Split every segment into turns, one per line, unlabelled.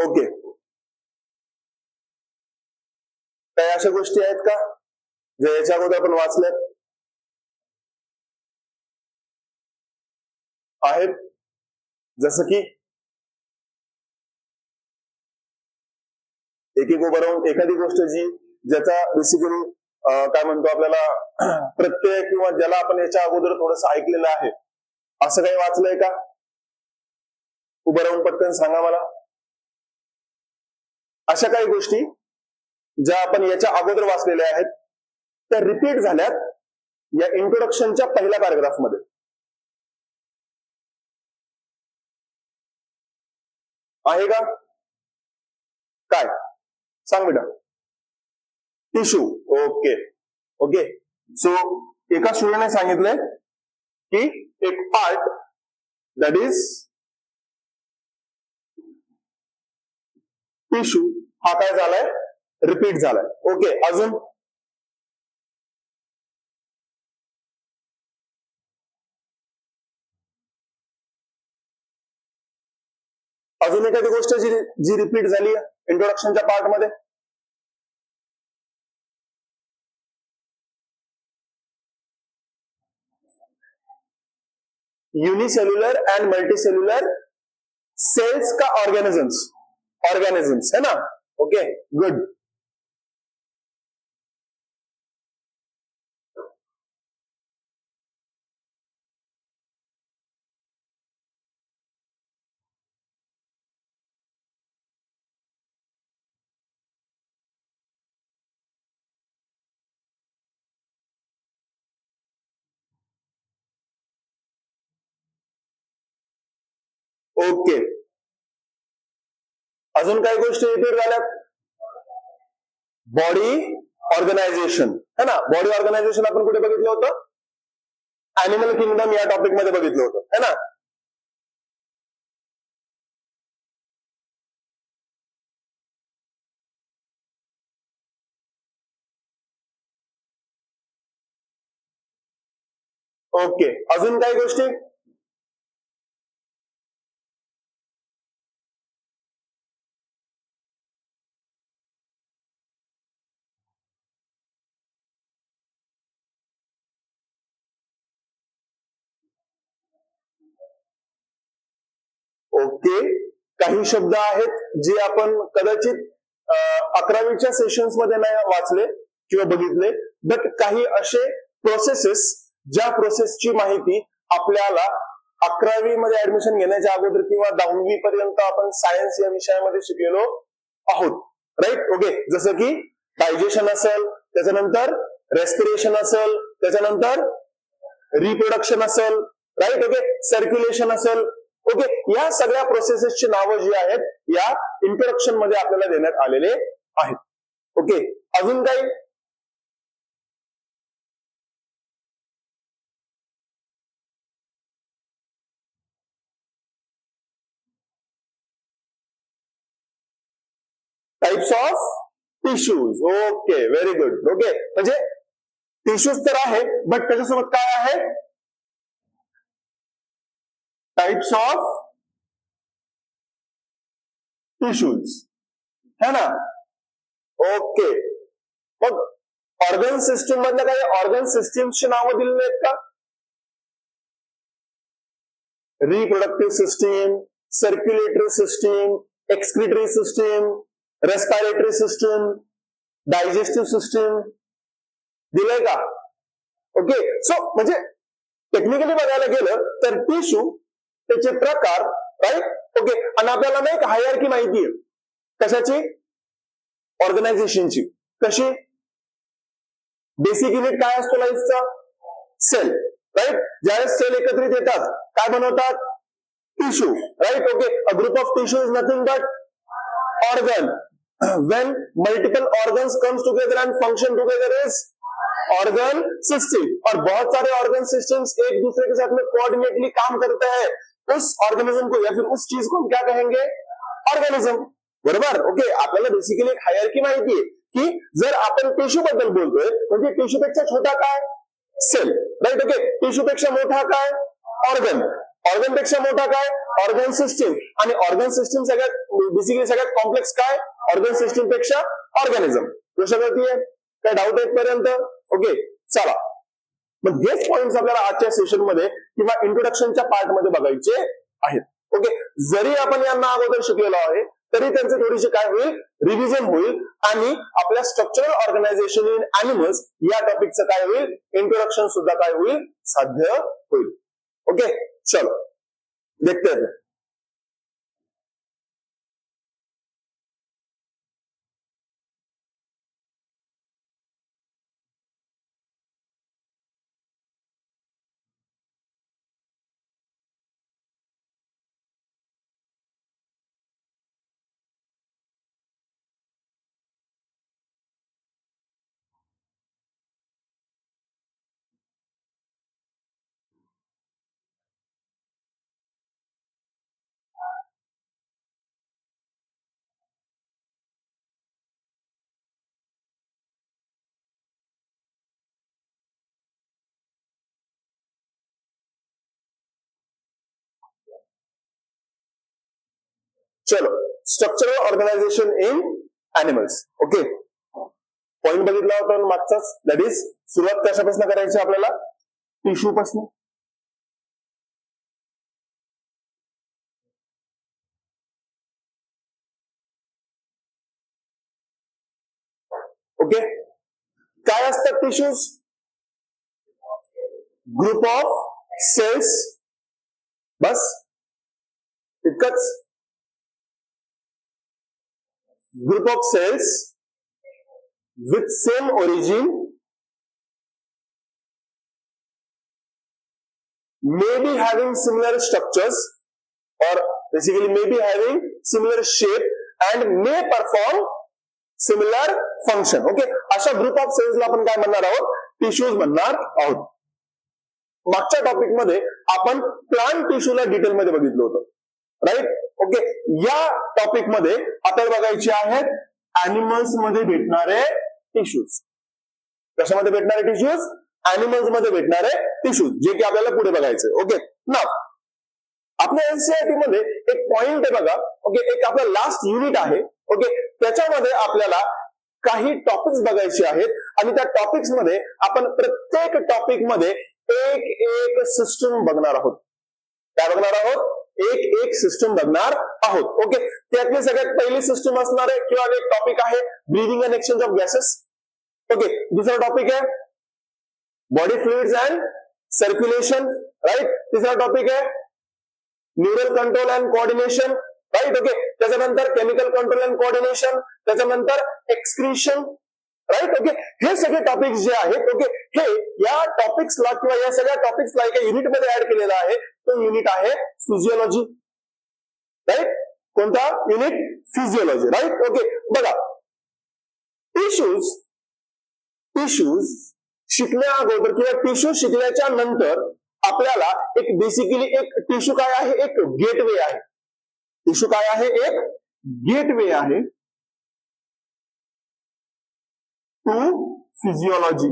Okay, काही अशा गोष्टी आहेत का ज्या याच्या अगोदर आपण वाचल्यात आहेत? जसं की एक एक उभं राहून एखादी गोष्ट ज्याचा बेसिकली काय म्हणतो आपल्याला प्रत्यय किंवा ज्याला आपण याच्या अगोदर थोडस ऐकलेलं आहे असं काही वाचलंय का? उभं राहून पटकन सांगा मला. अशा काही गोष्टी ज्या आपण याच्या अगोदर वाचलेल्या आहेत त्या रिपीट झाल्यात या इंट्रोडक्शनच्या पहिल्या पॅराग्राफ मध्ये. आहे का? काय सांग बेटा. टिश्यू. Okay okay. सो एका स्टुडंटने सांगितलंय की एक पार्ट दॅट इज टिश्यू हा काय झालाय? रिपीट झालाय. ओके, अजून अजून एखादी गोष्ट जी रिपीट झाली इंट्रोडक्शनच्या पार्ट मध्ये. यूनिसेल्युलर एंड मल्टीसेल्युलर सेल्स का ऑर्गेनिजम्स है ना. Okay good. ओके, अजून काही गोष्टी रिपीट झाल्यात. बॉडी ऑर्गनायझेशन है ना. बॉडी ऑर्गनायझेशन आपण कुठे बघितलं होतं? ॲनिमल किंगडम या टॉपिक मध्ये बघितलं होतं है ना. ओके, अजून काही गोष्टी? ओके, काही शब्द आहेत जे आपण कदाचित 11वीच्या सेशन्स मध्ये नाही वाचले किंवा बघितले, बट काही असे प्रोसेसेस ज्या प्रोसेसची माहिती आपल्याला 11वी मध्ये ऍडमिशन घेण्याच्या अगोदर किंवा 10वी पर्यंत आपण सायन्स या विषयामध्ये शिकलेलो आहोत. राईट. ओके, जसं की डायजेशन असेल, त्याच्यानंतर रेस्पिरेशन असेल, त्याच्यानंतर रिप्रोडक्शन असेल, राईट. ओके, सर्क्युलेशन असेल. ओके, या सगळ्या प्रोसेसेसची नावं जी आहेत या इंट्रोडक्शन मध्ये आपल्याला देण्यात आलेले आहेत. ओके, अजून काही? Types of tissues. Okay, very good. Okay, म्हणजे टिश्यूज तर आहे बट त्याच्यासोबत काय आहे? टाइप्स ऑफ टिश्यूज है ना. ओके, मग ऑर्गन सिस्टीम मधल्या काही ऑर्गन सिस्टीमची नावं दिलेली आहेत का? Reproductive system, circulatory system, excretory system, respiratory system, digestive system दिलंय का? ओके, सो म्हणजे टेक्निकली बघायला गेलं तर टिश्यू, त्याचे प्रकार, राईट. ओके, आणि आपल्याला नाही हायरार्की माहिती आहे कशाची? ऑर्गनायझेशनची. कशी? बेसिक युनिट काय असतो लाईफचा? Cell, right. ज्यावेळेस सेल एकत्रित येतात काय बनवतात? Tissue, right. Okay, a group of tissue is nothing but organ. when multiple organs comes together and function together is organ system. और बहुत सारे organ systems एक दूसरे के साथ में coordinately काम करते हैं, उस ऑर्गेनिज्म को या फिर उस चीज को हम क्या कहेंगे? ऑर्गेनिज्म. बरोबर. ओके, आपल्याला बेसिकली एक हायरार्की माहिती आहे की जर आपण टिश्यू बद्दल बोलतोय म्हणजे टिश्यू पेक्षा छोटा काय? Sale, right. ओके, टिश्यू पेक्षा मोठा काय? ऑर्गन. ऑर्गन पेक्षा मोठा काय? ऑर्गन सिस्टीम, आणि ऑर्गन सिस्टीम सगळ्यात कॉम्प्लेक्स काय ऑर्गन सिस्टीम पेक्षा ऑर्गॅनिझम. लक्षात येते काय डाऊट येतपर्यंत? ओके चला, मग हेच पॉइंट्स आपल्याला आजच्या सेशन मध्ये किंवा इंट्रोडक्शनच्या पार्ट मध्ये बघायचे आहेत. ओके, जरी आपण यांना अगोदर शिकलेलो आहे तरी त्यांचे थोडीशी काय होईल रिव्हिजन होईल, आणि आपल्या स्ट्रक्चरल ऑर्गनायझेशन इन अॅनिमल्स या टॉपिकचं काय होईल इंट्रोडक्शन सुद्धा काय होईल साध्य होईल. ओके चलो देखते हैं. चलो, structural organisation in animals. Okay, point बघितला होता मागचाच, दॅट इज सुरुवात कशापासून करायची आपल्याला टिश्यू पासून. ओके, काय असतात टिश्यूज? ग्रुप ऑफ सेल्स, बस इतकंच. Group of cells with same origin, may be having similar structures or basically may be having similar shape and may perform similar function. Okay, अशा ग्रुप ऑफ सेल्स ला आपण काय म्हणणार आहोत tissues म्हणणार आहोत. मागच्या टॉपिक मध्ये आपण प्लांट टिश्यूला डिटेल मध्ये बघितलं होतं, राईट. ओके, या टॉपिक मध्ये आपल्याला बघायचे आहेत अॅनिमल्स मध्ये भेटणारे टिश्यूज. कशामध्ये भेटणारे टिश्यूज? अॅनिमल्स मध्ये भेटणारे टिश्यूज, जे की आपल्याला पुढे बघायचे. ओके, नाव आपल्या एनसीईआरटी मध्ये एक पॉइंट आहे बघा. ओके, एक आपला लास्ट युनिट आहे. ओके, त्याच्यामध्ये आपल्याला काही टॉपिक्स बघायचे आहेत, आणि त्या टॉपिक्स मध्ये आपण प्रत्येक टॉपिक मध्ये एक एक सिस्टम बघणार आहोत. काय बघणार आहोत? एक सिस्टम बघणार आहोत. ओके, त्यातली सगळ्यात पहिली सिस्टम असणार आहे किंवा एक टॉपिक आहे breathing and exchange of gases. Okay, दुसरा टॉपिक आहे body fluids and circulation, right. तिसरा टॉपिक आहे neural control and coordination, right. Okay, त्याच्यानंतर केमिकल कंट्रोल अँड कोऑर्डिनेशन, त्याच्यानंतर एक्सक्रीशन, राईट. ओके, हे सगळे टॉपिक्स जे आहेत, ओके, हे या टॉपिक्सला किंवा या सगळ्या टॉपिक्सला एका युनिट मध्ये ऍड केलेला आहे. तो युनिट आहे फिजिओलॉजी, राईट. कोणता युनिट? Physiology, right. ओके, बघा टिश्यूज शिकण्या अगोदर किंवा टिश्यू शिकल्याच्या नंतर आपल्याला एक बेसिकली एक टिश्यू काय आहे? एक गेटवे आहे. टिश्यू काय आहे? एक गेटवे आहे टू फिजिओलॉजी.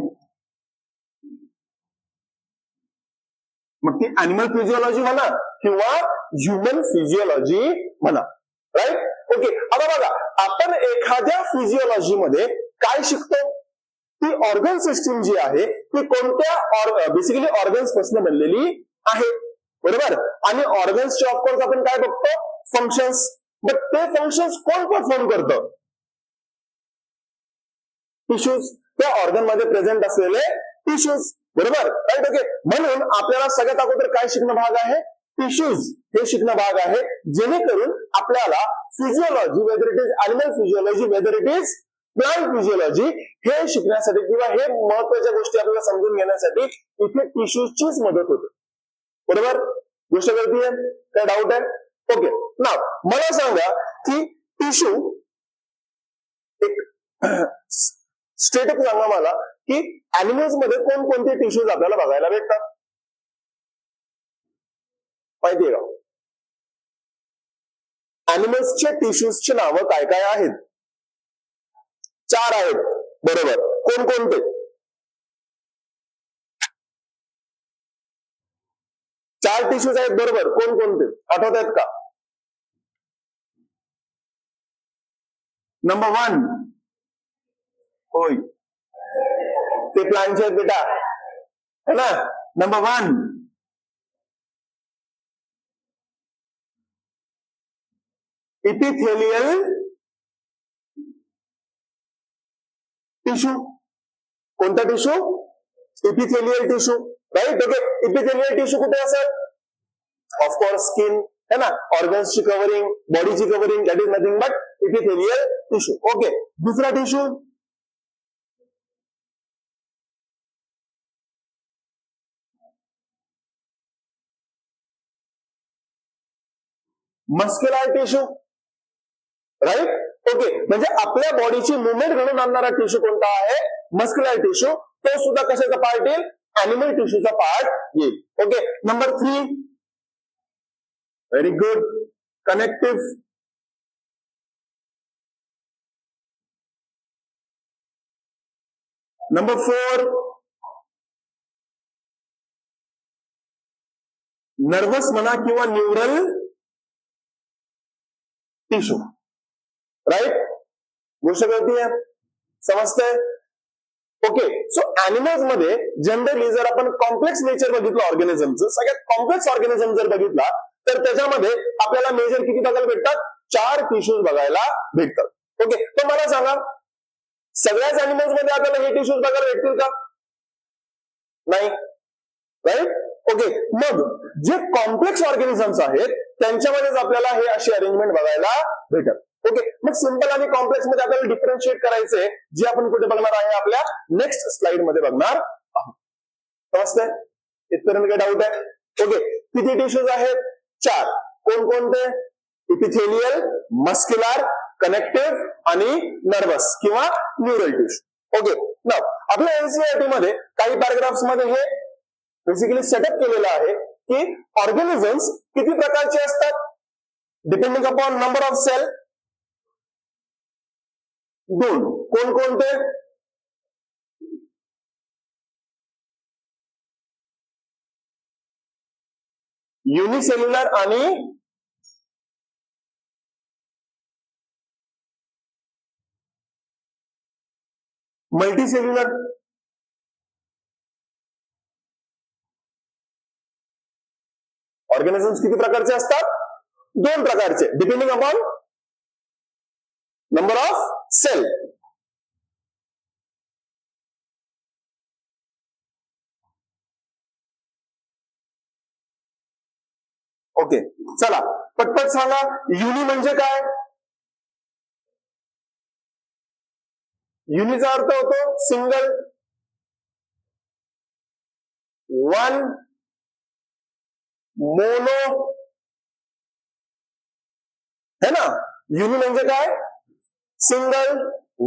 मग ती अॅनिमल फिजिओलॉजी म्हणा किंवा ह्युमन फिजिओलॉजी म्हणा, राईट. ओके, आता बघा आपण एखाद्या फिजिओलॉजी मध्ये काय शिकतो? ती ऑर्गन सिस्टीम जी आहे ती कोणत्या बेसिकली ऑर्गन्स पासून बनलेली आहे, बरोबर. आणि ऑर्गन्सचे ऑफकोर्स आपण काय बघतो? फंक्शन्स. बट ते फंक्शन्स कोण परफॉर्म करतं? टिश्यूज, त्या ऑर्गन मध्ये प्रेझेंट असलेले टिश्यूज, बरोबर, राईट. ओके, म्हणून आपल्याला सगळ्यात अगोदर काय शिकणं भाग आहे? टिश्यूज हे शिकणं भाग आहे, जेणेकरून आपल्याला physiology, whether it is animal physiology, whether it is plant physiology, हे शिकण्यासाठी किंवा हे महत्वाच्या गोष्टी आपल्याला समजून घेण्यासाठी इथे टिश्यूजचीच मदत होते, बरोबर. गोष्ट कळतीये? काय डाऊट आहे? ओके, नाव मला सांगा की टिश्यू एक स्टेटअप सांगा मला की अॅनिमल्स मध्ये कोणकोणते टिश्यूज आपल्याला बघायला भेटतात? माहितीये का? अॅनिमल्सच्या टिश्यूजची नावं काय काय आहेत? 4 आहेत, बरोबर. कोणकोणते? 4 टिश्यूज आहेत बरोबर, कोणकोणते आठवत आहेत का? नंबर 1 होय ते प्लांटचे आहेत बेटा है ना. Number 1 epithelial tissue. कोणता टिश्यू? Epithelial tissue. Right. Okay. Epithelial tissue कुठे असेल? ऑफकोर्स स्किन है ना, ऑर्गन्सची कव्हरिंग, बॉडीची covering, that is nothing but epithelial tissue. Okay. दुसरा tissue muscular tissue. Right. Okay. म्हणजे आपल्या बॉडीची मुवमेंट घडून आणणारा टिश्यू कोणता आहे? Muscular tissue. तो सुद्धा कशाचा पार्ट येईल? अॅनिमल टिश्यूचा पार्ट येईल. Okay. Number 3 very good connective. Number 4 nervous म्हणा किंवा न्यूरल टिश्यू. राईट. गोष्ट कळतीये? समजतंय? ओके. सो अॅनिमल्स मध्ये जनरली जर आपण कॉम्प्लेक्स नेचर बघितलं ऑर्गॅनिझमचं, सगळ्यात कॉम्प्लेक्स ऑर्गॅनिझम जर बघितला तर त्याच्यामध्ये आपल्याला मेजर किती बघायला भेटतात? 4 टिश्यूज बघायला भेटतात. ओके. तर मला सांगा सगळ्याच अॅनिमल्स मध्ये आपल्याला हे टिश्यूज बघायला भेटतील का? नाही. राईट. ओके. मग जे कॉम्प्लेक्स ऑर्गॅनिझम्स आहेत त्यांच्यामध्येच आपल्याला हे अशी अरेंजमेंट बघायला भेटत. ओके. मग सिंपल आणि कॉम्प्लेक्स मध्ये आपल्याला डिफरन्शिएट करायचंय, जे आपण कुठे बघणार आहे? आपल्या नेक्स्ट स्लाइड मध्ये बघणार आहोत. समजतंय? इथपर्यंत काही डाऊट आहे? ओके. किती टिश्यूज आहेत? 4. कोणकोणते? इपिथेलियल, मस्क्युलर, कनेक्टिव्ह आणि नर्वस किंवा न्यूरल टिश्यू. ओके. नाउ आपल्या एनसीईआरटी मध्ये काही पॅराग्राफ्स मध्ये हे बेसिकली सेटअप केलेलं आहे की ऑर्गॅनिझम्स किती प्रकारचे असतात depending upon number of cell. 2. कोणकोणते? युनिसेल्युलर आणि मल्टीसेल्युलर. ऑर्गॅनिझम्स किती प्रकारचे असतात? 2 प्रकारचे depending upon number of cell. Okay. चला पटपट सांगा युनि म्हणजे काय? युनिचा अर्थ होतो सिंगल, 1, मोनो है ना. युनि म्हणजे काय? सिंगल,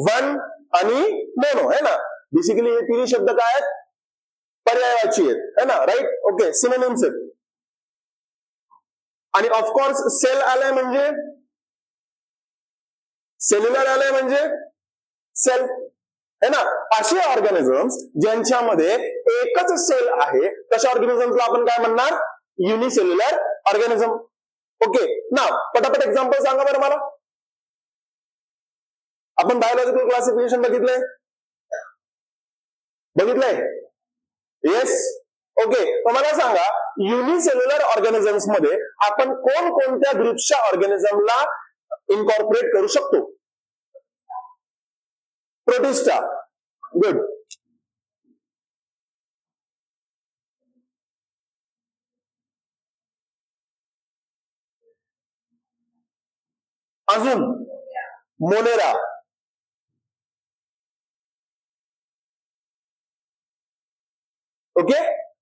1 आणि मोनो है ना. बेसिकली हे तिन्ही शब्द काय आहेत? पर्यायाची आहेत है ना. राईट. ओके. सिनोनिम्स आहेत. आणि ऑफकोर्स सेल आलाय म्हणजे सेल्युलर आलाय म्हणजे सेल है ना. असे ऑर्गॅनिझम्स ज्यांच्यामध्ये एकच सेल आहे तशा ऑर्गॅनिझम्सला आपण काय म्हणणार? Unicellular organism. ओके. ना पटापट एक्झाम्पल सांगा बरं मला. आपण बायोलॉजिकल क्लासिफिकेशन बघितलंय? येस. ओके. तर मला सांगा युनिसेल्युलर ऑर्गॅनिझम्स मध्ये आपण कोणकोणत्या ग्रुपच्या ऑर्गॅनिझमला इनकॉर्पोरेट करू शकतो? प्रोटिस्टा. गुड. अजून मोनेरा. ओके.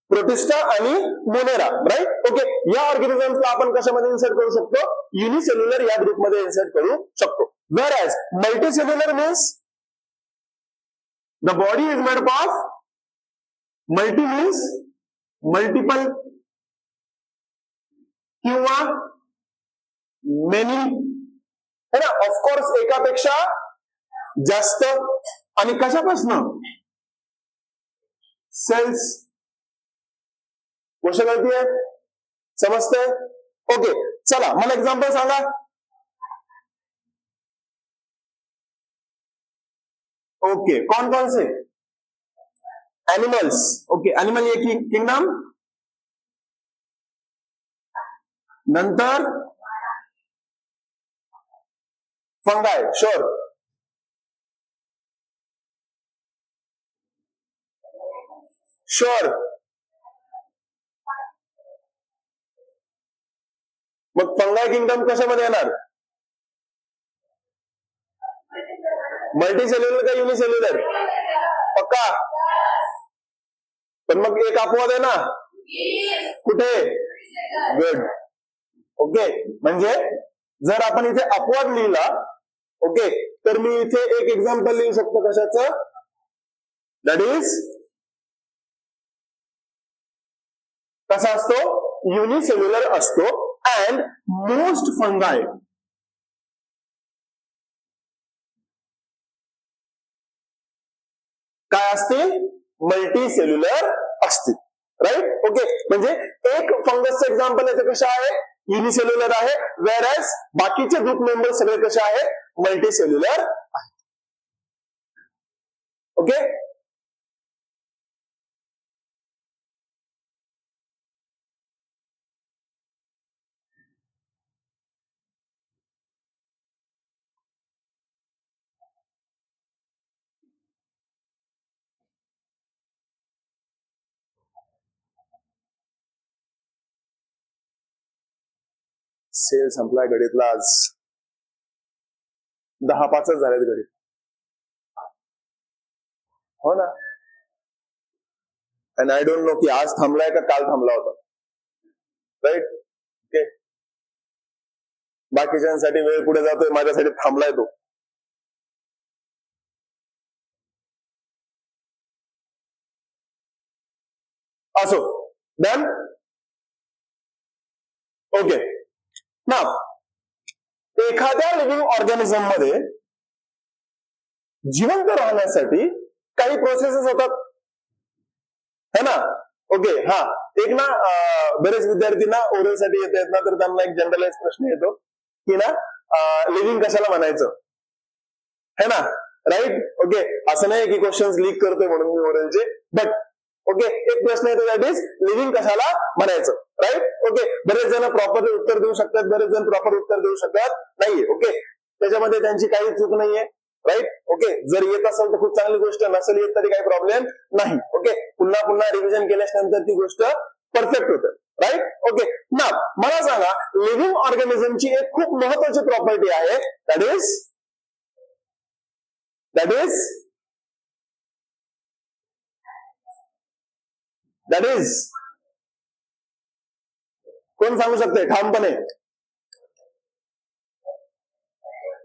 प्रोटिस्टा आणि मोनेरा. राईट. ओके. या ऑर्गॅनिझम्सला आपण कशामध्ये इन्सर्ट करू शकतो? युनिसेल्युलर या ग्रुपमध्ये इन्सर्ट करू शकतो. Whereas multicellular means the body is made up of, multi means multiple किंवा many है ना. ऑफकोर्स एकापेक्षा जास्त. आणि कशापासून? सेल्स. गोष्ट कळतीये? समजतंय? ओके, चला मला एक्झाम्पल सांगा. ओके, कौन कौन से एनिमल्स? ओके, एनिमल ये किंगडम, नंतर फंगाई. श्योर. श्योर. मग फंगाई किंगडम कशामध्ये येणार? मल्टीसेल्युलर का युनिसेल्युलर? पक्का? पण मग एक अपवाद आहे ना, कुठे? गुड. ओके, म्हणजे जर आपण इथे अपवाद लिहिला, ओके, तर मी इथे एक एक्झाम्पल लिहू शकतो कशाचं? दॅट इज कसा असतो? युनिसेल्युलर असतो. अँड मोस्ट फंगाई काय असतील? मल्टीसेल्युलर असतील. राईट? ओके, म्हणजे एक फंगसचं एक्झाम्पल येते कशा आहे? युनिसेल्युलर आहे. वेअर एज बाकीचे ग्रुप मेंबर सगळे कसे आहेत? मल्टीसेल्युलर आहेत. ओके, सेल संपलाय घडीतला आज. 10-5 झालेत घडीत. हो ना. अँड आय डोंट नो की आज थांबलाय का काल थांबला होता. राईट? ओके, बाकीच्यांसाठी वेळ पुढे जातोय, माझ्यासाठी थांबलाय तो. असो, डन. ओके, ना एखाद्या लिव्हिंग ऑर्गॅनिझम मध्ये जिवंत राहण्यासाठी काही प्रोसेसेस होतात, है ना? ओके, हा एक ना बरेच विद्यार्थ्यांना ओरल साठी येतात ना, तर त्यांना एक जनरलाइज प्रश्न येतो की ना लिव्हिंग कशाला म्हणायचं, है ना? राईट? ओके, असं नाही की क्वेश्चन्स लीक करतोय म्हणून मी ओरलचे, बट ओके, एक प्रश्न येतो दॅट इज लिव्हिंग कशाला म्हणायचं. राईट? ओके, बरेच जण प्रॉपर उत्तर देऊ शकतात, बरेच जण प्रॉपर उत्तर देऊ शकत नाहीये. ओके, त्याच्यामध्ये त्यांची काही चूक नाहीये. राईट? ओके, जर येत असेल तर खूप चांगली गोष्ट, नसेल येत तरी काही प्रॉब्लेम नाही. ओके, पुन्हा पुन्हा रिव्हिजन केल्यानंतर ती गोष्ट परफेक्ट होते. राईट? ओके, ना मला सांगा, लिव्हिंग ऑर्गॅनिझमची एक खूप महत्वाची प्रॉपर्टी आहे, दॅट इज कोण सांगू शकते ठामपणे?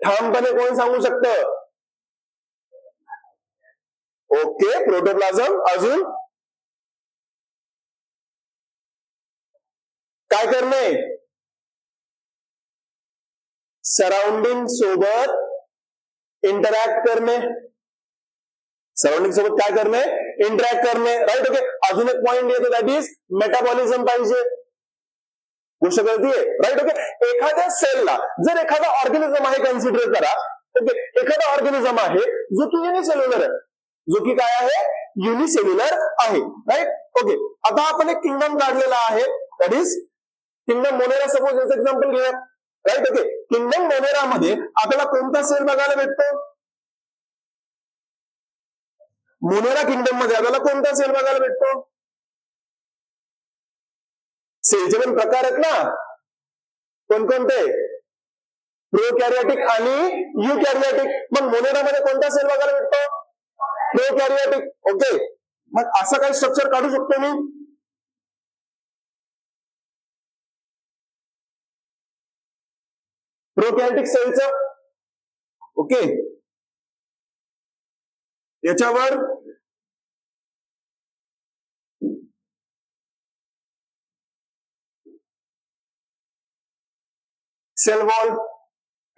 ठामपणे कोण सांगू शकतं? ओके, प्रोटोप्लाझम. अजून काय करणे? सराउंडिंग सोबत इंटरॅक्ट करणे. सराउंडिंग सोबत काय करणे? इंटरॅक्ट करणे. राईट? ओके, अजून एक पॉइंट येतो दॅट इज मेटाबॉलिझम पाहिजे. गोष्ट कळतीये? राईट? ओके, एखाद्या सेलला जर एखादा ऑर्गॅनिझम आहे, कन्सिडर करा. ओके, एखादा ऑर्गॅनिझम आहे जो की युनिसेल्युलर आहे, जो की काय आहे? युनिसेल्युलर आहे. राईट? ओके, आता आपण एक किंगडम काढलेला आहे, that is kingdom Monera. Suppose याचं एक्झाम्पल घेऊया. राईट? ओके, किंगडम मोनेरा मध्ये आपल्याला कोणता सेल बघायला भेटतो? मोनेरा किंगडम मध्ये आपल्याला कोणता सेल बघायला भेटतो? सेलचे पण प्रकार आहेत ना, कोणकोणते? प्रोकॅरियोटिक आणि युकॅरियोटिक. मग मोनेरामध्ये कोणता सेल बघायला भेटतो? प्रोकॅरियोटिक. ओके, मग असं काही स्ट्रक्चर काढू शकतो मी? प्रोकॅरियोटिक सेलचं. ओके, याच्यावर सेल वॉल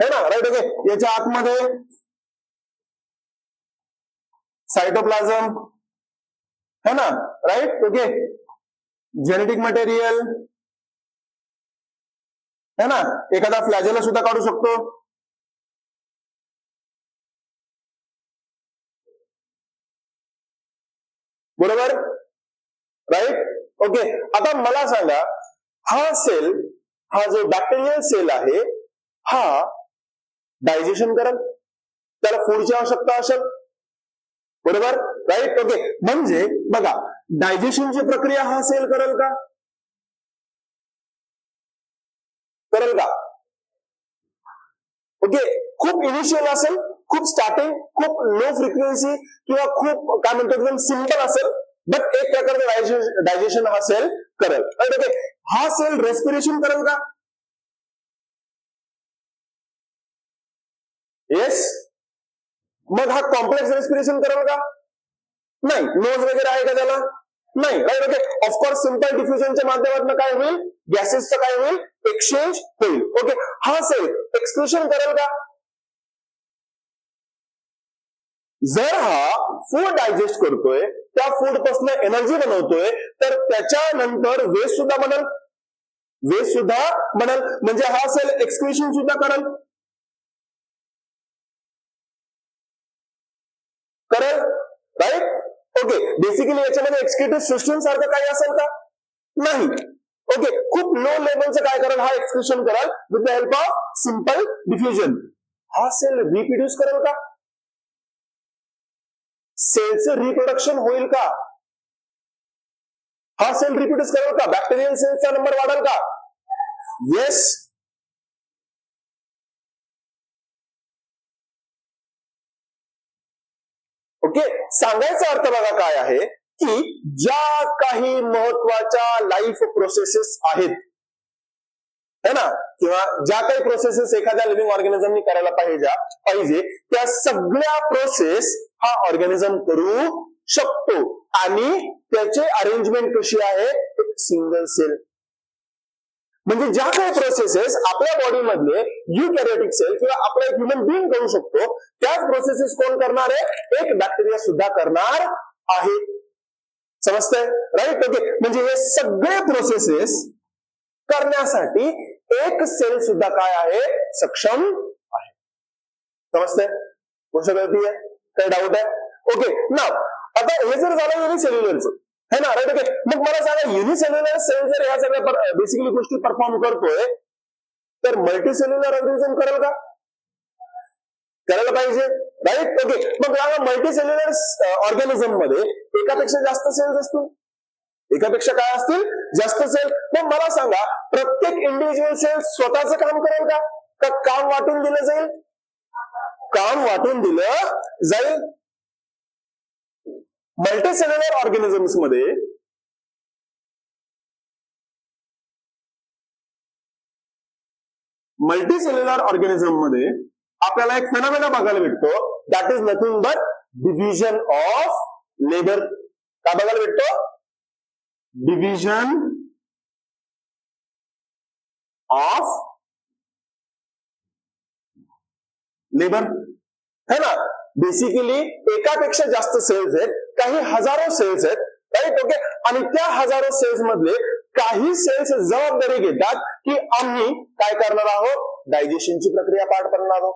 है ना. राईट? ओके, याच्या आतमध्ये सायटोप्लाझम है ना. राईट? ओके, जेनेटिक मटेरियल, है ना, एखादा फ्लॅजेला सुद्धा काढू शकतो. बरोबर, राईट. ओके, आता मला सांगा, हा सेल, हा जो बॅक्टेरियल सेल आहे, हा डायजेशन करेल, त्याला फूडची आवश्यकता असेल. बरोबर, राईट. ओके, म्हणजे बघा, डायजेशनची प्रक्रिया हा सेल करेल का? करेल का? ओके, खूप इनिशियल असेल, खूप स्टार्टिंग, खूप लो फ्रिक्वेन्सी किंवा खूप काय म्हणतो एकदम सिंपल असेल, बट एक प्रकारचं डायजेशन हा सेल करेल. ओके, हा सेल रेस्पिरेशन करेल का? येस. मग हा कॉम्प्लेक्स रेस्पिरेशन करेल का? नाही. नोज वगैरे आहे का त्याला? नाही. राईट. ओके, ऑफकोर्स सिंपल डिफ्युजनच्या माध्यमातून काय होईल, गॅसेसचं काय होईल, एक्सचेंज होईल. ओके, हा सेल एक्सक्रिशन करेल का? जर हा फूड डायजेस्ट करतोय, त्या फूड पासून एनर्जी बनवतोय, तर त्याच्यानंतर वेस्ट सुद्धा बनल, वेस्ट सुद्धा बनल, म्हणजे हा सेल एक्सक्रिशन सुद्धा करेल. करेल, राईट. ओके, बेसिकली याच्यामध्ये एक्सक्रिटिव्ह सिस्टम सारखं काही असेल का? नाही. ओके, खूप लो लेवलचं काय करेल, हा एक्सक्रिशन करेल with the help of simple diffusion. हा सेल रिप्रोड्यूस करेल का? सेलचं रिप्रोडक्शन होईल का? हा सेल रिप्रोड्यूस करेल का? बॅक्टेरियल सेलचा नंबर वाढेल का? येस. ओके, सांगायचा अर्थ बघा काय आहे, की ज्या काही महत्वाच्या लाईफ प्रोसेसेस आहेत, है ना, किंवा ज्या काही प्रोसेसेस एखाद्या लिव्हिंग ऑर्गॅनिझमनी करायला पाहिजे, त्या सगळ्या प्रोसेस हा ऑर्गॅनिझम करू शकतो. आणि त्याची अरेंजमेंट कशी आहे, एक सिंगल सेल. म्हणजे ज्या काही प्रोसेसेस आपल्या बॉडी मधले युकॅरियोटिक सेल किंवा आपला एक ह्युमन बिंग करू शकतो, त्याच प्रोसेसेस कोण करणार आहे, एक बॅक्टेरिया सुद्धा करणार आहे. समजतंय, राईट. ओके, म्हणजे हे सगळे प्रोसेसेस करण्यासाठी एक सेल सुद्धा काय आहे, सक्षम आहे. समजतंय, गोष्ट कळतीये, काही डाऊट आहे? ओके, नाव आता हे जर झालं युनिसेल्युलरचं, है ना, राईट. ओके, मग मला सांगा, युनिसेल्युलर सेल जर ह्या सगळ्या बेसिकली गोष्टी परफॉर्म करतोय, तर मल्टीसेल्युलर ऑर्गॅनिझम करेल का? करायला पाहिजे, राईट. ओके, मग मल्टीसेल्युलर ऑर्गॅनिझम मध्ये एकापेक्षा जास्त सेल्स असतील, एकापेक्षा काय असतील, जास्त सेल. मग मला सांगा, प्रत्येक इंडिव्हिज्युअल सेल स्वतःचं काम करेल का? का काम वाटून दिलं जाईल? काम वाटून दिलं जाईल. मल्टीसेल्युलर ऑर्गॅनिझम्स मध्ये आपल्याला एक फेनॉमेना बघायला भेटतो, that is nothing but division of labour. काय बघायला भेटतो? डिव्हिजन ऑफ लेबर, है ना. बेसिकली एकापेक्षा जास्त सेल्स आहेत, काही हजारो सेल्स आहेत, राईट. ओके, आणि त्या हजारो सेल्स मधले काही सेल्स जबाबदारी घेतात की आम्ही काय करणार आहोत, डायजेशनची प्रक्रिया पार करणार आहोत,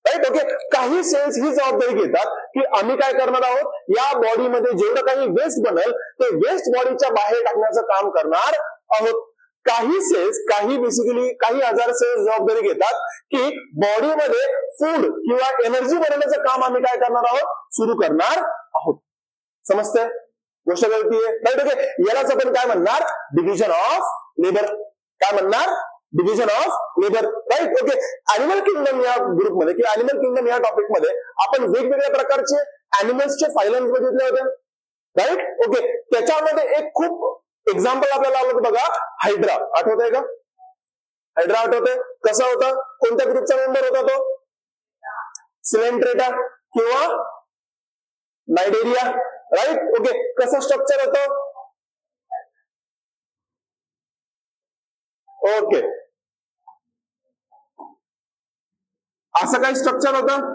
राईट. ओके, काही सेल्स ही जबाबदारी घेतात की आम्ही काय करणार आहोत, या बॉडीमध्ये जेवढं काही वेस्ट बनेल ते वेस्ट बॉडीच्या बाहेर टाकण्याचं काम करणार आहोत. काही सेल्स, काही बेसिकली काही हजार सेल्स जबाबदारी घेतात की बॉडीमध्ये फूड किंवा एनर्जी बनवण्याचं काम आम्ही काय करणार आहोत, सुरू करणार आहोत. समजतंय, गोष्ट कळतीये, राईट. ओके, यालाच आपण काय म्हणणार, डिव्हिजन ऑफ लेबर. काय म्हणणार, division of labour, right. Okay, animal kingdom या ग्रुपमध्ये किंवा अॅनिमल किंगडम या टॉपिक मध्ये आपण वेगवेगळ्या प्रकारचे अॅनिमल्सचे फायलम्स बघितले होते, राईट. ओके, त्याच्यामध्ये एक खूप एक्झाम्पल आपल्याला आलं बघा, हायड्रा. आठवतंय का? हायड्रा आठवतंय? कसा होता, कोणत्या ग्रुपचा मेंबर होता तो? सिलेंट्रेटा किंवा नायडेरिया, राईट. ओके, कसं स्ट्रक्चर होतं? ओके, असं काही स्ट्रक्चर होतं.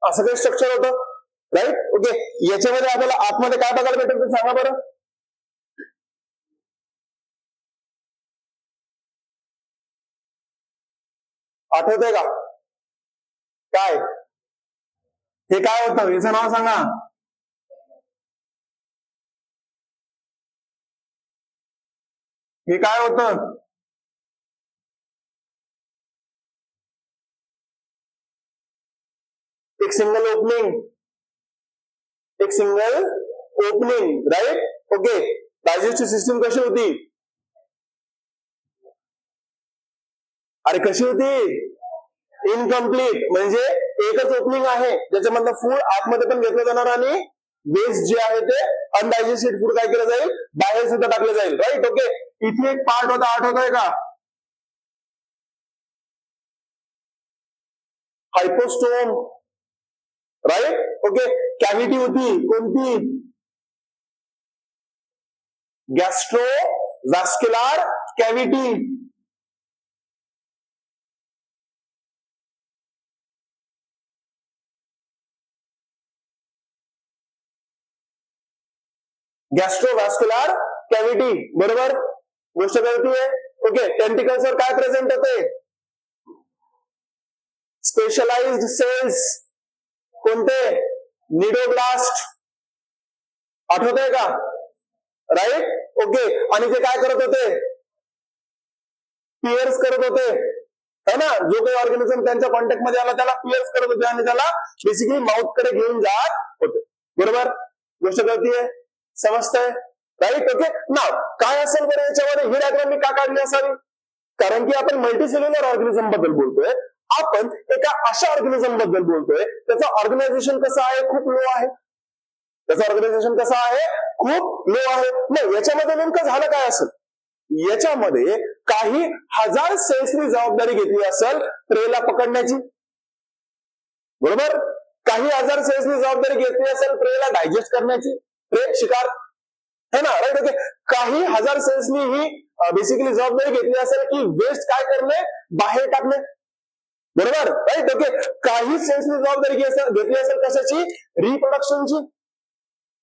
असं काही स्ट्रक्चर होतं, राईट. ओके, याच्यामध्ये आपल्याला आतमध्ये काय बघायला भेटेल ते सांगा बरं. आठवतंय का काय हे काय होतं, याचं नाव सांगा. हे काय होतं, एक सिंगल ओपनिंग, एक single opening, right. Okay, digestive system कशी होती, अरे कशी होती, इनकम्प्लीट. म्हणजे एकच ओपनिंग आहे ज्याच्यामधलं फूड आतमध्ये पण घेतलं जाणार आणि वेस्ट जे आहे ते अनडायजेस्टेड फूड काय केलं जाईल, बाहेर सुद्धा टाकलं जाईल, राईट. ओके, इथे एक पार्ट होता, आठवतोय का, हायपोस्टोम, राईट. ओके, कॅव्हिटी होती कोणती, गॅस्ट्रो व्हॅस्क्युलर कॅव्हिटी. गॅस्ट्रोव्हॅस्क्युलर कॅव्हिटी, बरोबर, गोष्ट कळतीये. ओके, टेंटिकल्स वर काय प्रेझेंट होते, स्पेशलाइज्ड सेल्स, कोणते, निडोब्लास्ट, आठवतंय का, राईट. ओके, आणि ते काय करत होते, पियर्स करत होते, है ना. जो काही ऑर्गॅनिझम त्यांच्या कॉन्टॅक्ट मध्ये आला त्याला पियर्स करत होते आणि त्याला बेसिकली माउथ कडे घेऊन जात होते, बरोबर, गोष्ट कळतीये, समजतंय, राईट. ओके, नाव काय असेल बरं याच्यामध्ये, ही डायग्राम मी का काढली असावी, कारण की आपण मल्टीसेल्युलर ऑर्गॅनिझम बद्दल बोलतोय, आपण एका अशा ऑर्गॅनिझम बद्दल बोलतोय त्याचं ऑर्गनायझेशन कसं आहे, खूप लो आहे, त्याचं ऑर्गनायझेशन कसं आहे, खूप लो आहे. नाही, याच्यामध्ये नेमकं झालं काय असेल, याच्यामध्ये काही हजार सेल्सनी जबाबदारी घेतली असेल प्रेला पकडण्याची, बरोबर, काही हजार सेल्सनी जबाबदारी घेतली असेल प्रेला डायजेस्ट करण्याची, प्रे शिकार, है ना, राईट. ओके, काही हजार सेल्सनी ही बेसिकली जबाबदारी घेतली असेल की वेस्ट काय करणे, बाहेर टाकणे, बरोबर, राईट. ओके, काही सेल्सनी जबाबदारी घेतली असेल कशाची, रिप्रोडक्शनची,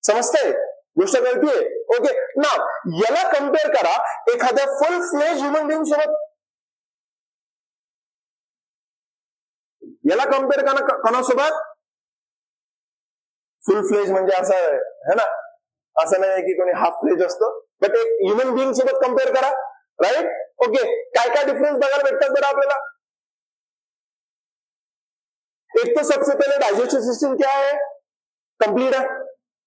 समजतंय, गोष्ट कळतीये. ओके, ना याला कम्पेअर करा एखाद्या फुल फ्लेज ह्युमन बिंग सोबत, याला कम्पेअर करा कोणासोबत, फुल फ्लेज म्हणजे असं है ना, असं नाही की कोणी हाफ फ्लेज असतो, बट एक ह्युमन बिंग सोबत कम्पेअर करा, राईट. ओके, काय काय डिफरन्स बघायला भेटतात बरं आपल्याला. एक तो सबसे पहले डायजेस्टिव सिस्टम क्या है, कंप्लीट है,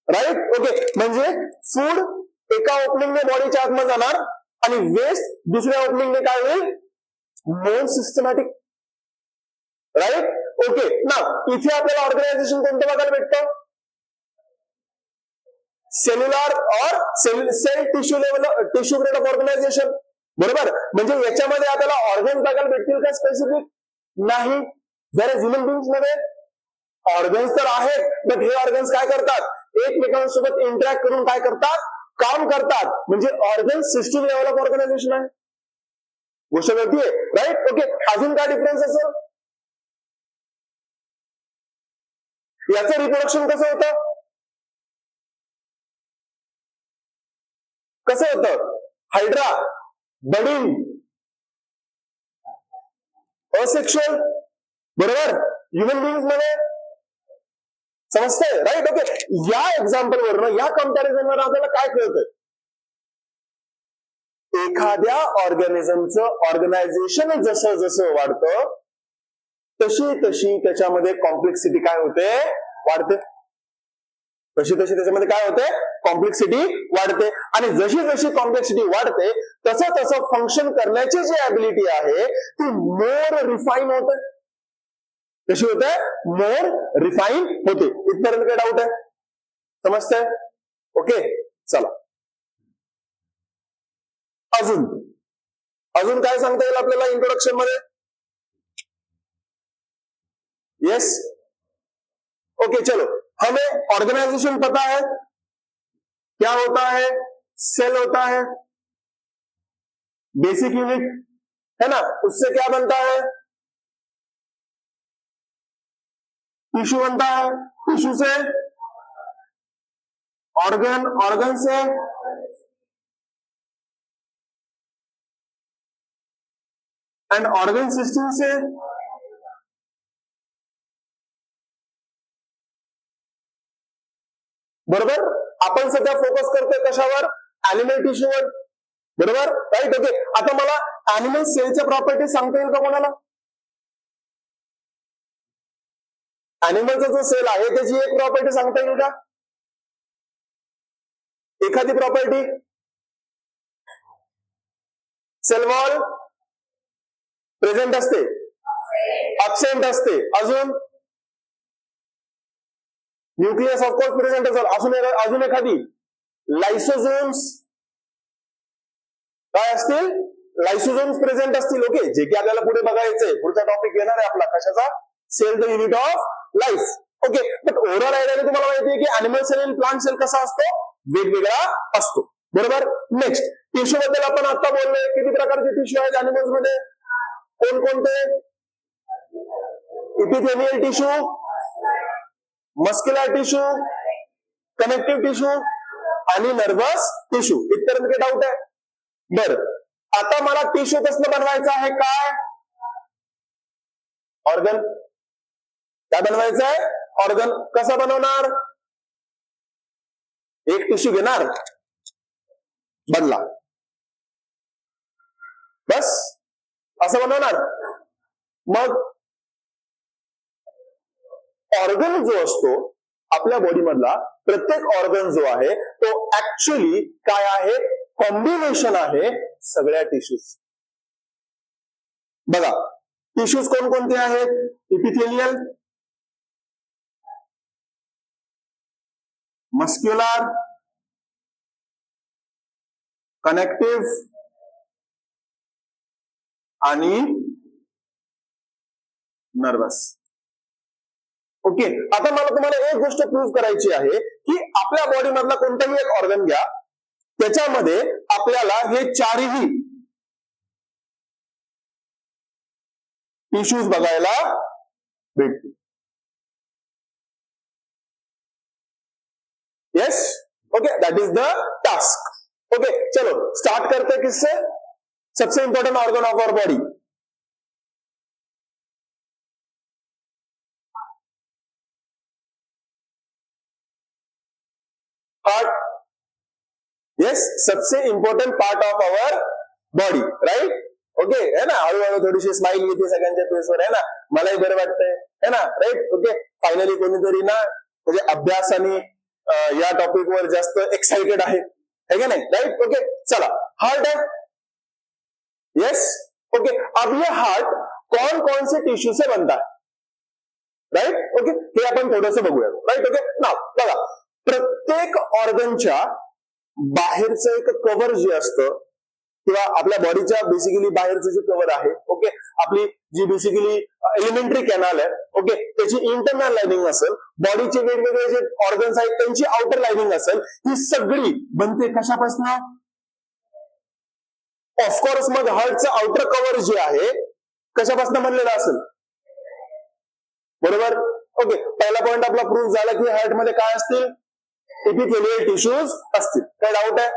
राईट. ओके, म्हणजे फूड एका ओपनिंगने बॉडीच्या आतमध्ये जाणार आणि वेस्ट दुसऱ्या ओपनिंगने काय होईल, नॉन सिस्टमॅटिक, राईट. ओके, ना इथे आपल्याला ऑर्गनायझेशन कोणतं बघायला भेटतं, cellular or cell tissue level, tissue grade of organisation, बरोबर. म्हणजे याच्यामध्ये आपल्याला ऑर्गन्स बघायला भेटतील का स्पेसिफिक, नाही. जर ह्युमन बिंग्स मध्ये ऑर्गन्स तर आहेत, बट हे ऑर्गन्स काय करतात, एकमेकांसोबत इंटरॅक्ट करून काय करतात, काम करतात, म्हणजे organ system level of organisation आहे, गोष्ट कळतीये, राईट. ओके, अजून काय डिफरन्स असेल, याचं रिप्रोडक्शन कसं होतं, कसं होतं, हायड्रा, बडिंग, असेक्शुअल, बरोबर, ह्युमन बिंग्स मध्ये, समजतंय, राईट. ओके, या एक्झाम्पल वरून, या कम्पॅरिझन वर आपल्याला काय कळतंय, एखाद्या ऑर्गॅनिझमचं ऑर्गनायझेशन जसं जसं वाढतं तशी तशी त्याच्यामध्ये कॉम्प्लेक्सिटी काय होते, वाढते, तशी तशी त्याच्यामध्ये काय होते, कॉम्प्लेक्सिटी वाढते, आणि जशी जशी कॉम्प्लेक्सिटी वाढते तसं तसं फंक्शन करण्याची जी ऍबिलिटी आहे ती मोर रिफाईन होते, कशी होते, मोर रिफाईन होते. इथपर्यंत काय डाऊट आहे, समजतंय. ओके, चला अजून अजून काय सांगता येईल आपल्याला इंट्रोडक्शन मध्ये, यस. ओके, चलो, हमें ऑर्गेनाइजेशन पता है, क्या होता है, सेल होता है, बेसिक यूनिट, है ना, उससे क्या बनता है, टिश्यू बनता है, टिश्यू से ऑर्गन, ऑर्गन से एंड ऑर्गन सिस्टम से बरोबर. आपण सध्या फोकस करतोय कशावर? अॅनिमल टिश्यूवर, बरोबर, राईट. ओके, आता मला अॅनिमल सेलच्या प्रॉपर्टी सांगता येईल का कोणाला? अॅनिमलचा जो सेल आहे त्याची एक प्रॉपर्टी सांगता येईल का? एखादी प्रॉपर्टी. सेल वॉल प्रेझेंट असते, अब्सेंट असते, अजून न्यूक्लियस ऑफकोर्स प्रेझेंट असेल, अजून एखादी लायसोझोम्स काय असतील? लायसोझोम्स प्रेझेंट असतील. ओके, जे की आपल्याला पुढे बघायचंय, पुढचा टॉपिक येणार आहे आपला कशाचा? Cell the unit of life. Okay, but overall आयडियाने तुम्हाला माहिती आहे की अॅनिमल सेल आणि प्लांट सेल कसा असतो? वेगवेगळा असतो, बरोबर. नेक्स्ट, टिश्यू बद्दल आपण आता बोललोय. किती प्रकारचे टिश्यू आहेत अॅनिमल्स मध्ये? कोणकोणते? Epithelial tissue, muscular tissue, connective tissue आणि नर्वस टिश्यू. इथपर्यंत काही डाऊट आहे? बरं, आता मला टिश्यू कसलं बनवायचं आहे? काय? ऑर्गन. काय बनवायचं आहे? ऑर्गन. कसं बनवणार? एक टिश्यू घेणार, बनला, बस असं बनवणार. मग ऑर्गन जो असतो आपल्या बॉडी मधला, प्रत्येक ऑर्गन जो आहे तो ऍक्च्युअली काय आहे? कॉम्बिनेशन आहे सगळ्या टिश्यूज. बघा, टिश्यूज कोणकोणते आहेत? इपिथेलियल, मस्क्युलर, कनेक्टिव्ह आणि नर्वस. ओके, आता मला तुम्हाला एक गोष्ट प्रूव्ह करायची आहे की आपल्या बॉडी मधला कोणताही एक ऑर्गन घ्या, त्याच्यामध्ये आपल्याला हे चारही टिश्यूज बघायला भेटतील. Yes, okay, that is the task. Okay, चलो स्टार्ट करते किससे? सबसे important organ of our body, heart. Yes, सबसे important part of our body, right. Okay, है ना. हळूहळू थोडीशी स्माइल येते सगळ्यांच्या फेसवर, है ना. मलाही बरं वाटतंय, है ना, राईट. ओके, फायनली कोणीतरी ना म्हणजे अभ्यास आणि या टॉपिक वर जास्त एक्साइटेड आहे का नाही? राइट. ओके, चला, हार्ट है. Yes, okay. अब ये हार्ट कौन कौन से टिश्यू से बनता है? राइट. ओके, हे आपण थोडंसं बघूया. राइट. ओके, नाव बघा, प्रत्येक ऑर्गनच्या बाहेरचं एक कव्हर जे असतं किंवा आपल्या बॉडीच्या बेसिकली बाहेरचं जे कव्हर आहे, ओके, आपली जी बेसिकली एलिमेंटरी कॅनल आहे, ओके, त्याची इंटरनल लाइनिंग असेल, बॉडीचे वेगवेगळे जे ऑर्गन्स आहेत त्यांची आउटर लाइनिंग असेल, ही सगळी बनते कशापासून? ऑफकोर्स मग हार्टचं आउटर कव्हर जे आहे कशापासून बनलेलं असेल? बरोबर. ओके, पहिला पॉइंट आपला प्रूव्ह झाला की हार्ट मध्ये काय असतील? इपिथेलियल टिश्यूज असतील. काय डाऊट आहे?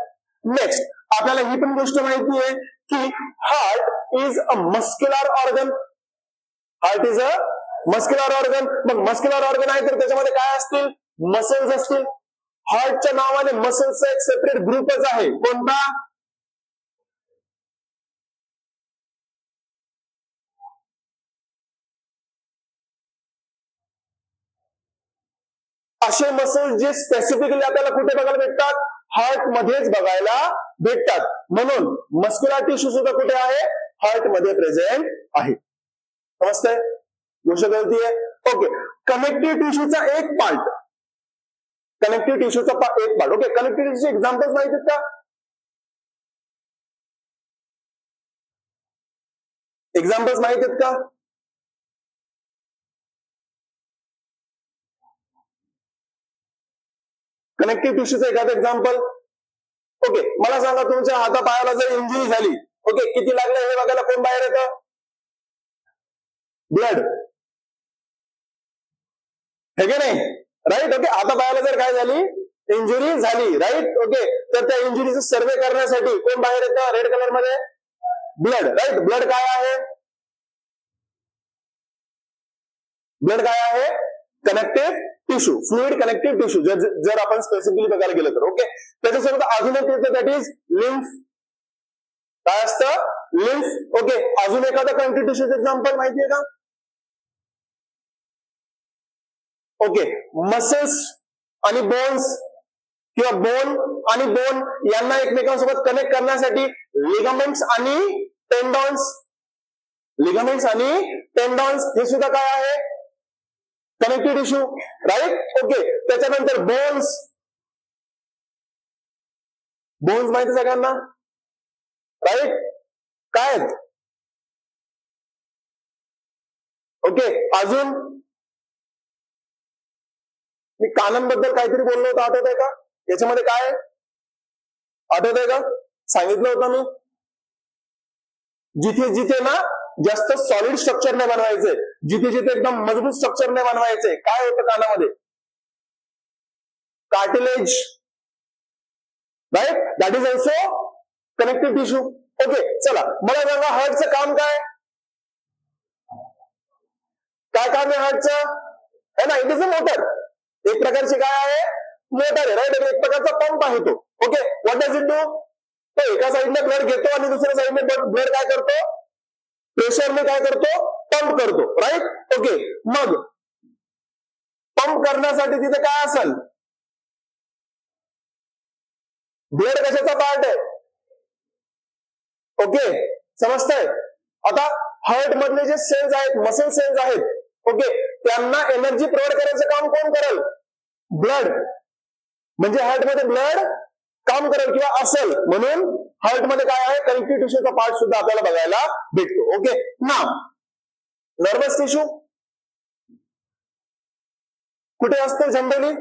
नेक्स्ट, आपल्याला ही पण गोष्ट माहिती आहे की heart is a muscular organ. Heart is a muscular organ. मग मस्क्युलर ऑर्गन आहे तर त्याच्यामध्ये काय असतील? मसल्स असतील. हार्टच्या नावाने मसल्सचा एक सेपरेट ग्रुपच आहे. कोणता? असे मसल्स जे स्पेसिफिकली आपल्याला कुठे बघायला भेटतात? हार्ट मध्येच बघायला भेटतात. म्हणून मस्क्युलर टिश्यू सुद्धा कुठे आहे? हार्ट मध्ये प्रेझेंट आहे. समजतंय? गोष्ट कळतीये? ओके, कनेक्टिव्ह टिश्यूचा एक पार्ट, कनेक्टिव्ह टिश्यूचा एक पार्ट. ओके, कनेक्टिव्ह टिश्यूचे एक्झाम्पल्स माहित आहेत का? एक्झाम्पल्स माहित आहेत का? कनेक्टिव्ह टिश्यूचं एखादं एक्झाम्पल. ओके, मला सांगा, तुमच्या हातापायाला जर इंजुरी झाली, ओके, किती लागले हे बघायला कोण बाहेर येतं? ब्लड. हे की नाही? राईट. ओके. आता पाहायला जर काय झाली, इंजुरी झाली, राईट. ओके. तर त्या इंजुरीचा सर्वे करण्यासाठी कोण बाहेर येतं रेड कलर मध्ये? ब्लड. राईट. ब्लड काय आहे? ब्लड काय आहे? Connective tissue, fluid connective tissue, जर आपण स्पेसिफिकली बघायला गेलं तर. ओके. त्याच्यासोबत अजून एक येतं, दॅट इज लिम्फ. काय असतं? लिम्फ. ओके. अजून एखादं कनेक्टिव्ह टिश्यूचं एक्झाम्पल माहितीये का? ओके. मसल्स आणि बोन्स, किंवा बोन आणि बोन यांना एकमेकांसोबत कनेक्ट करण्यासाठी लिगामेंट्स आणि टेंडॉन्स. लिगामेंट्स आणि टेंडॉन्स हे सुद्धा काय आहे? Connective tissue. राईट. ओके. त्याच्यानंतर बोन्स. बोन्स माहिती सगळ्यांना? राईट. काय आहेत? ओके. अजून मी कानांबद्दल काहीतरी बोललो होतो, आठवत आहे का? याच्यामध्ये काय आठवत आहे का? सांगितलं होतं मी, जिथे जिथे ना जास्त सॉलिड स्ट्रक्चर नाही बनवायचंय, जिथे जिथे एकदम मजबूत स्ट्रक्चर नाही बनवायचंय, काय होतं कानामध्ये? Cartilage. Right. That is also connective tissue. Okay. चला मला सांगा, हार्टचं काम काय? काय काम आहे हार्टचं? है ना? It is a motor. एक प्रकारची काय आहे? मोटर आहे. राईट. एक प्रकारचा पंप आहे तो. Okay. What does it do? तो एका साईडने ब्लड घेतो आणि दुसऱ्या साईडने ब्लड काय करतो? प्रेशरने काय करतो? पंप करतो. राईट. ओके. मग पंप करण्यासाठी तिथे काय असेल? ब्लड कशाचा पार्ट आहे? ओके. समजतंय? आता हार्ट मधले जे सेल्स आहेत, मसल सेल्स आहेत, ओके, त्यांना एनर्जी प्रोव्हाइड करायचं काम कोण करेल? ब्लड. म्हणजे हार्टमध्ये ब्लड काम करेल किंवा असेल, म्हणून हार्टमध्ये काय आहे? कनेक्टिव्ह टिश्यूचा पार्ट सुद्धा आपल्याला बघायला भेटतो. ओके. नाव नर्वस टिश्यू कुठे असतो जनरली?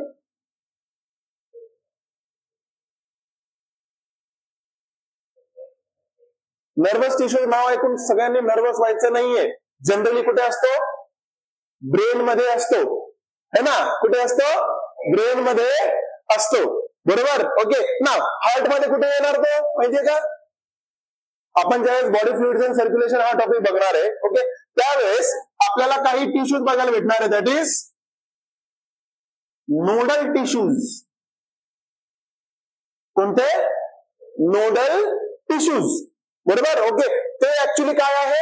नर्वस टिश्यू नाव ऐकून सगळ्यांनी नर्वस व्हायचं नाहीये. जनरली कुठे असतो? ब्रेन मध्ये असतो. है ना? कुठे असतो? ब्रेन मध्ये असतो. बरोबर. ओके. नाव हार्ट मध्ये कुठे येणार तो माहितीये का? आपण ज्यावेळेस बॉडी फ्लुइड्स अँड सर्क्युलेशन हा टॉपिक बघणार आहे, ओके, त्यावेळेस आपल्याला काही टिश्यूज बघायला भेटणार आहे, दॅट इज नोडल टिश्यूज. कोणते? Nodal tissues. बरोबर. ओके. ते ऍक्च्युली काय आहे?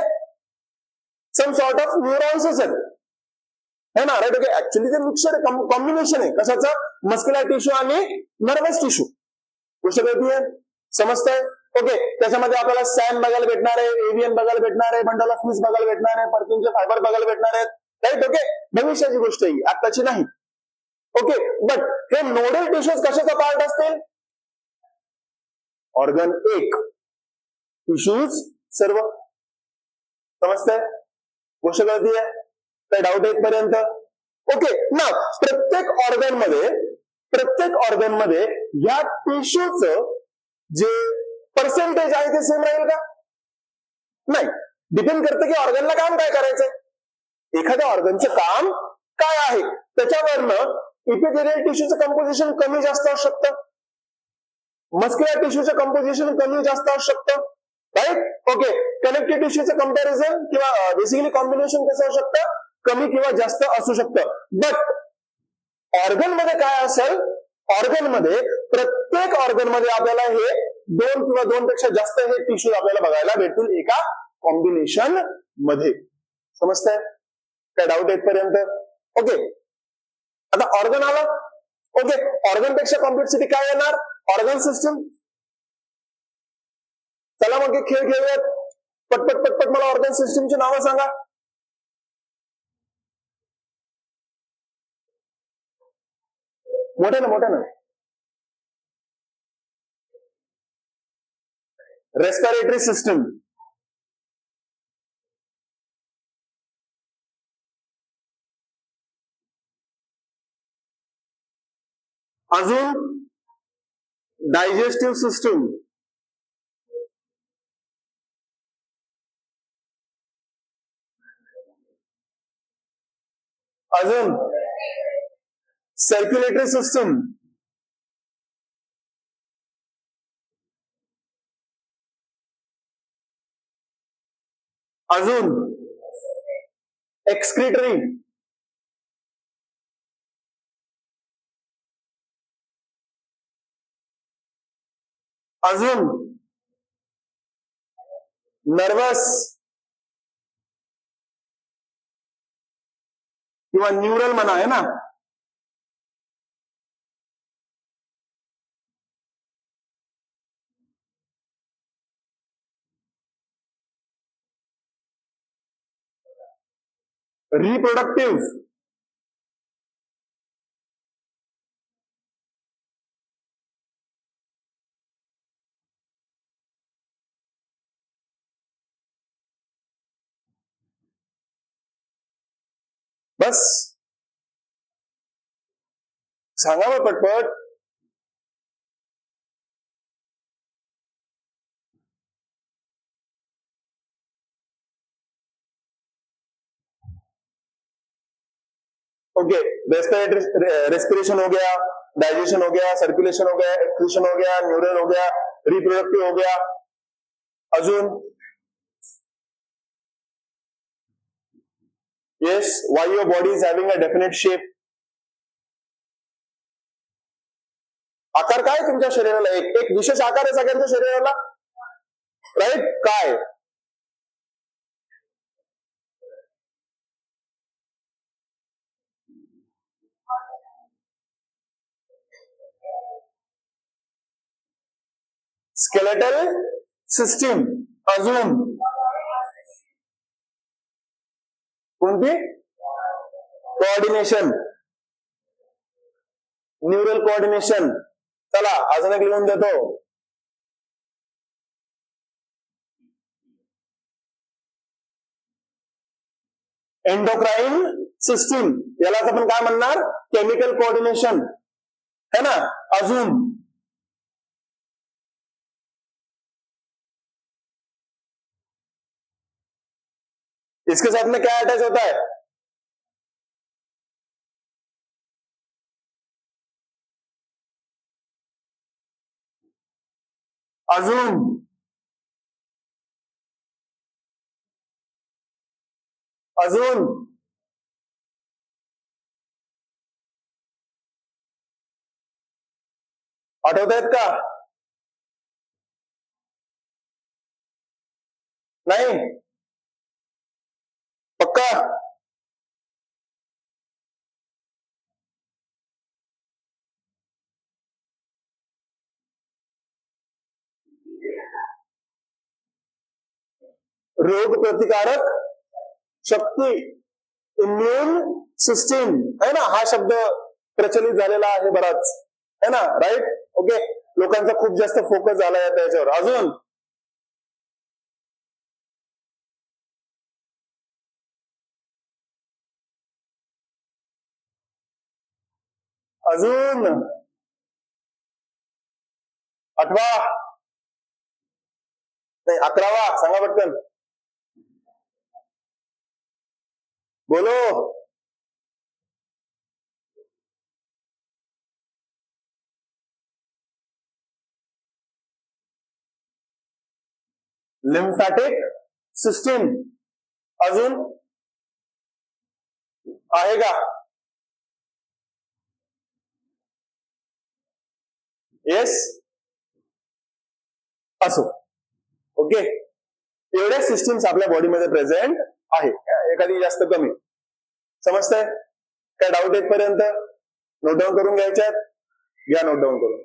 सम सॉर्ट ऑफ न्यूरॉन्सच आहेत, है ना? राईट. ओके. ऍक्च्युली ते मिक्सर कॉम्बिनेशन आहे. कशाचं? मस्क्युलर टिश्यू आणि नर्वस टिश्यू. गोष्ट कळतीये? समजतंय? ओके. त्याच्यामध्ये आपल्याला सॅन बघायला भेटणार आहे, एव्हियन बघायला भेटणार आहे, बंडल ऑफ फ्लूइड्स बघायला भेटणार आहे, पर्किनचे फायबर बघायला भेटणार आहेत. राईट. ओके. भविष्याची गोष्ट ही, आत्ताची नाही. ओके. बट हे नोडल टिश्यूज कशाचा पार्ट असतील? ऑर्गन 1, टिश्यूज सर्व. समजतंय? गोष्ट कळतीये? काही डाऊट आहे पर्यंत? ओके. ना प्रत्येक ऑर्गन मध्ये या टिश्यूचं जे पर्सेंटेज आहे ते सेम राहील का? नाही. डिपेंड करतं की ऑर्गनला काम काय करायचंय. एखाद्या ऑर्गनचं काम काय आहे त्याच्यावरनं इपिथेलियल टिश्यूचं कंपोजिशन कमी जास्त असू शकतं, मस्क्युलर टिश्यूचं कंपोजिशन कमी जास्त असू शकतं. राईट. ओके. कनेक्टिव्ह टिश्यूचं कंपॅरिझन किंवा बेसिकली कॉम्बिनेशन कसं असू शकतं? कमी किंवा जास्त असू शकतं. बट ऑर्गन मध्ये काय असेल? ऑर्गन मध्ये प्रत्येक ऑर्गन मध्ये आपल्याला हे 2 किंवा 2 पेक्षा जास्त हे टिश्यू आपल्याला बघायला भेटतील एका कॉम्बिनेशन मध्ये. समजतंय? काय डाऊट आहे पर्यंत? ओके. आता ऑर्गन आला. ओके. ऑर्गन पेक्षा कॉम्प्लेक्सिटी काय येणार? Organ system. चला मग खेळ खेळूयात. पटपट पटपट मला ऑर्गन सिस्टमची नावं सांगा. मोठ्यानं. रेस्पिरेटरी सिस्टम, अजून डायजेस्टिव्ह सिस्टम, अजून सर्क्युलेटरी सिस्टम, अजून एक्सक्रिटरी, अजून नर्वस किंवा न्यूरल म्हणा, आहे ना. रिप्रोडक्टिव्ह, बस सांगावं पटपट. ओके, रेस्पिरेशन हो गया, डाइजेशन हो गया, सर्कुलेशन हो गया, एक्सक्रीशन हो गया, न्यूरल हो गया, रिप्रोडक्टिव हो गया, अजून yes, why your body is having a definite shape. आकार काय तुमच्या शरीराला? एक विशेष आकार आहे सगळ्यांच्या शरीराला, राईट? काय? स्केलेटल सिस्टीम, अजून कोणती? Coordination, neural coordination. चला अजून एक लिहून देतो. एंडोक्राइन सिस्टीम, यालाच आपण काय म्हणणार? केमिकल कोऑर्डिनेशन, है ना. अजून इसके साथ में क्या अटैच होता है? अजून अजून आठवत आहेत का? नाही पक्का? रोग प्रतिकारक शक्ती, इम्युन सिस्टीम, है ना. हा शब्द प्रचलित झालेला आहे बराच, है ना. राईट. ओके, लोकांचा खूप जास्त फोकस झालाय त्याच्यावर. अजून अजून 8वा नाही 11वा सांगा पटकन, बोलो. लिम्फॅटिक सिस्टीम, अजून आहे का? येस, असो. ओके, एवढ्या सिस्टीम्स आपल्या बॉडीमध्ये प्रेझेंट आहे. एखादी जास्त कमी समजतंय? काय डाऊट येतपर्यंत नोट डाऊन करून घ्यायच्यात? घ्या नोट डाऊन करून.